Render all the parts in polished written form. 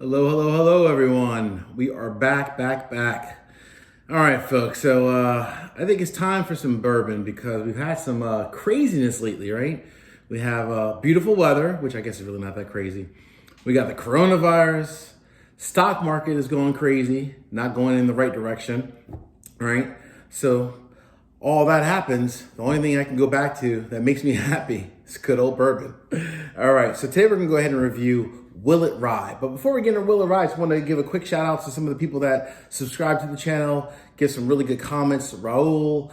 Hello, hello, hello, everyone. We are back. All right, folks. So I think it's time for some bourbon because we've had some craziness lately, right? We have beautiful weather, which I guess is really not that crazy. We got the coronavirus. Stock market is going crazy, not going in the right direction, right? So all that happens. The only thing I can go back to that makes me happy is good old bourbon. All right, so today we're gonna go ahead and review Willett Rye. But before we get into Willett Rye, I just want to give a quick shout out to some of the people that subscribe to the channel, give some really good comments. Raul,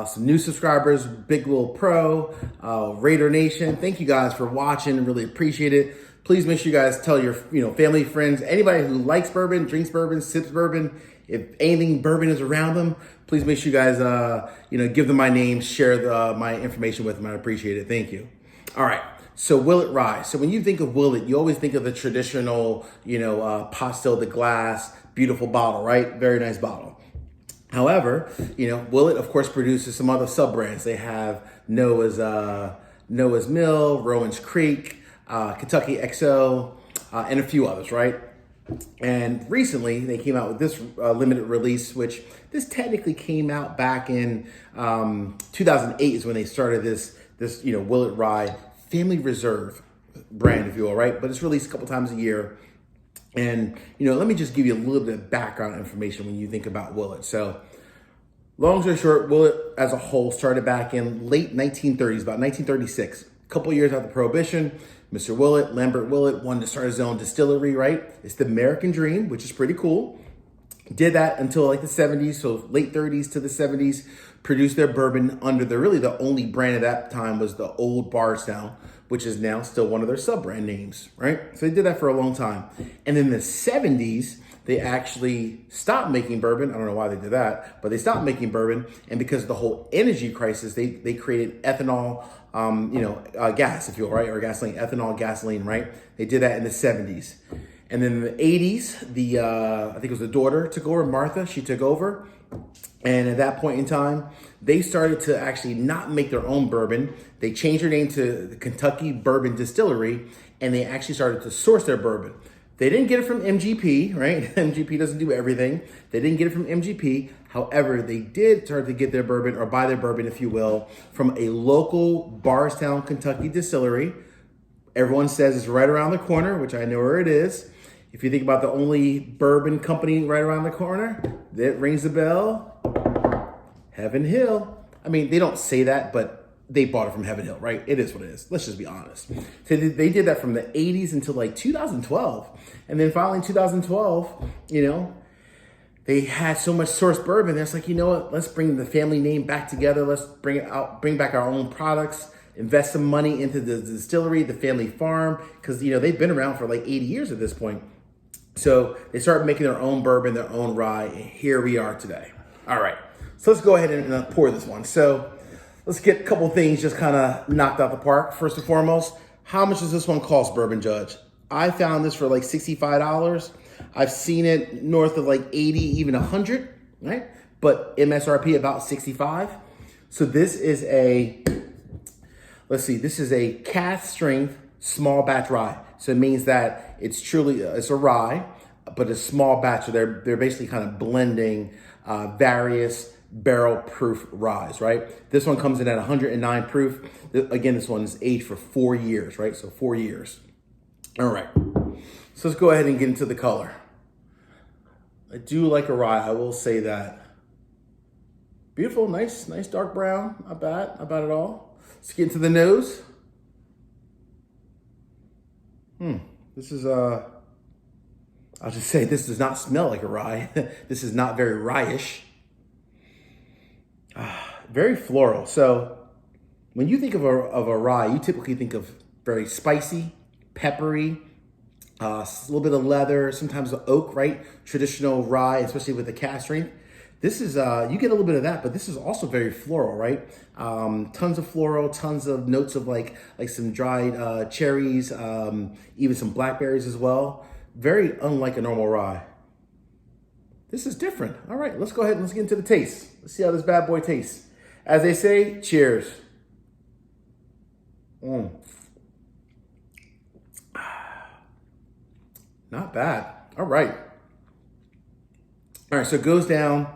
some new subscribers, Big Will Pro, Raider Nation. Thank you guys for watching. Really appreciate it. Please make sure you guys tell your family, friends, anybody who likes bourbon, drinks bourbon, sips bourbon. If anything bourbon is around them, please make sure you guys give them my name, share my information with them. I appreciate it. Thank you. All right. So Willett Rye. So when you think of Willett, you always think of the traditional, pot still the glass, beautiful bottle, right? Very nice bottle. However, Willett, of course, produces some other sub-brands. They have Noah's Mill, Rowan's Creek, Kentucky XO, and a few others, right? And recently, they came out with this limited release, which this technically came out back in 2008 is when they started this Willett Rye Family Reserve brand, if you will, right? But it's released a couple times a year. And, let me just give you a little bit of background information when you think about Willett. So, long story short, Willett as a whole started back in late 1930s, about 1936. A couple years after Prohibition, Mr. Willett, Lambert Willett, wanted to start his own distillery, right? It's the American dream, which is pretty cool. Did that until like the 70s, so late 30s to the 70s, produced their bourbon under the only brand at that time was the old Bardstown, which is now still one of their sub-brand names, right? So they did that for a long time. And in the 70s, they actually stopped making bourbon. I don't know why they did that, but they stopped making bourbon. And because of the whole energy crisis, they created ethanol, gas, if you will, right? Or gasoline, ethanol, gasoline, right? They did that in the 70s. And then in the 80s, I think it was the daughter took over, Martha, she took over. And at that point in time, they started to actually not make their own bourbon. They changed their name to the Kentucky Bourbon Distillery, and they actually started to source their bourbon. They didn't get it from MGP, right? MGP doesn't do everything. They didn't get it from MGP. However, they did start to get their bourbon, or buy their bourbon, if you will, from a local Bardstown Kentucky distillery. Everyone says it's right around the corner, which I know where it is. If you think about the only bourbon company right around the corner, that rings the bell. Heaven Hill. I mean, they don't say that, but they bought it from Heaven Hill, right? It is what it is. Let's just be honest. So they did that from the 80s until like 2012. And then finally in 2012, they had so much sourced bourbon. That's like, you know what? Let's bring the family name back together. Let's bring back our own products, invest some money into the distillery, the family farm, because, they've been around for like 80 years at this point. So they started making their own bourbon, their own rye, and here we are today. All right, so let's go ahead and pour this one. So let's get a couple things just kind of knocked out the park. First and foremost, how much does this one cost, Bourbon Judge? I found this for like $65. I've seen it north of like 80, even 100, right? But MSRP about 65. So this is this is a cask strength small batch rye. So it means that it's a rye, but a small batch. So they're basically kind of blending various barrel proof ryes, right? This one comes in at 109 proof. Again, this one is aged for 4 years, right? So 4 years. All right. So let's go ahead and get into the color. I do like a rye, I will say that. Beautiful, nice dark brown. Not bad at all. Let's get into the nose. This is, I'll just say this does not smell like a rye. This is not very rye-ish. Very floral. So when you think of a rye, you typically think of very spicy, peppery, a little bit of leather, sometimes the oak, right? Traditional rye, especially with the cask strength. This is, you get a little bit of that, but this is also very floral, right? Tons of floral, tons of notes of like some dried cherries, even some blackberries as well. Very unlike a normal rye. This is different. All right, let's go ahead and let's get into the taste. Let's see how this bad boy tastes. As they say, cheers. Not bad. All right. All right, so it goes down.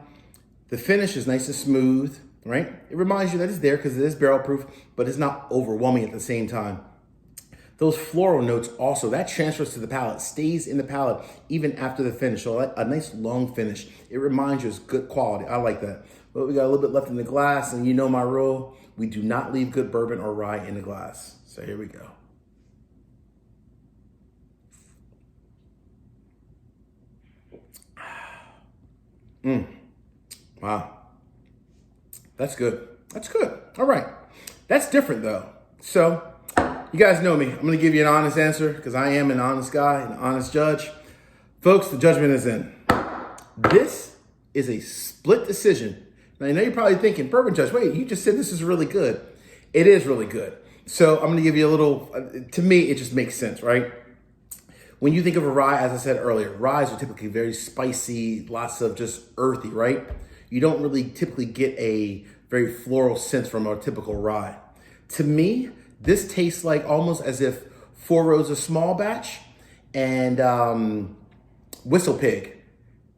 The finish is nice and smooth, right? It reminds you that it's there because it is barrel proof, but it's not overwhelming at the same time. Those floral notes also, that transfers to the palate, stays in the palate even after the finish. So a nice long finish. It reminds you it's good quality. I like that. But we got a little bit left in the glass, and you know my rule. We do not leave good bourbon or rye in the glass. So here we go. Wow. That's good. That's good. All right. That's different though. So you guys know me. I'm going to give you an honest answer because I am an honest guy, an honest judge. Folks, the judgment is in. This is a split decision. Now, I know you're probably thinking, Bourbon Judge, wait, you just said this is really good. It is really good. So I'm going to give you a little, to me, it just makes sense, right? When you think of a rye, as I said earlier, ryes are typically very spicy, lots of just earthy, right? You don't really typically get a very floral sense from a typical rye. To me, this tastes like almost as if Four Roses Small Batch and Whistle Pig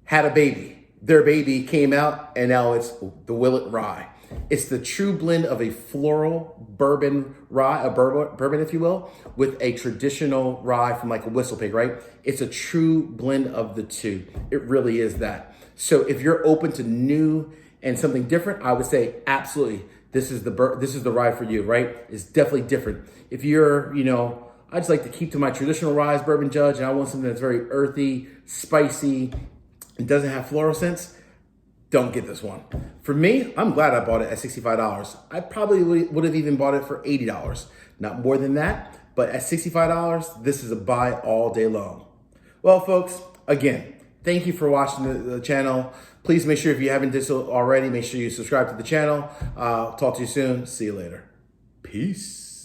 had a baby. Their baby came out and now it's the Willett rye. It's the true blend of a floral bourbon rye, a bourbon, if you will, with a traditional rye from like a Whistle Pig, right? It's a true blend of the two. It really is that. So if you're open to new and something different, I would say absolutely. This is the rye for you, right? It's definitely different. If you're, I just like to keep to my traditional ryes, Bourbon Judge, and I want something that's very earthy, spicy, and doesn't have floral scents, don't get this one. For me, I'm glad I bought it at $65. I probably would have even bought it for $80. Not more than that, but at $65, this is a buy all day long. Well, folks, again, thank you for watching the channel. Please make sure if you haven't done so already, make sure you subscribe to the channel. Talk to you soon. See you later. Peace.